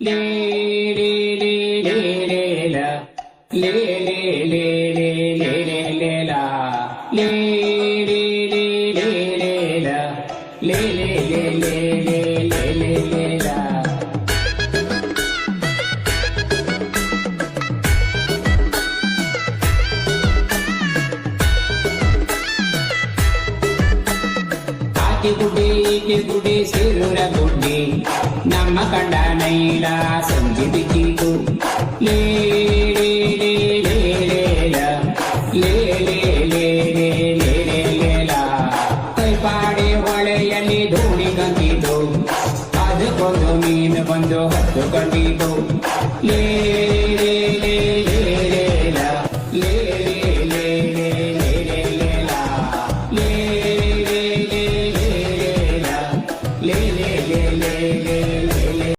ಲೇ ಲೇ ಲೇ ಲೇ ಲೇ ಲ ಲೇ ಲೇ ಲೇ ಲೇ ಲೇ ಲೇ ಲೇ ಲಾ ಲೇ ಲೇ ಲೇ ಲೇ ಲೇ ಲ ಲೇ ಲೇ ಲೇ ಲೇ ಲೇ ಲೇ ಲೇ ಲೇ ಲಾ ಆಕೆ ಗುಡ್ಡೆ ಈಕೆ ಗುಡ್ಡೆ ಸೇರುರ ಗುಡ್ಡೆ ನಮ್ಮ ಕಂಡ ನೈಲ ಸಂಜೆ ಬಿಕ್ಕಿತು ಲೇ ಲೇ ಲೇ ಲೇ ಲೇ ಲ ಲೇ ಲೇ ಲೇ ಲೇ ಲೇ ಲೇ ಲೇ ಲಾ ಕೈಪಾಡೆ ಹೊಳೆಯಲ್ಲಿ ಧೂಳಿ ಕಂಡಿತು ಅದಕ್ಕೊಂದು ಮೀನು ಬಂದು ಹತ್ತು ಕಂಡಿತು ಲೇ ಲೇ ಲೇ ಲೇ ಲೇ ಲ ಲೇ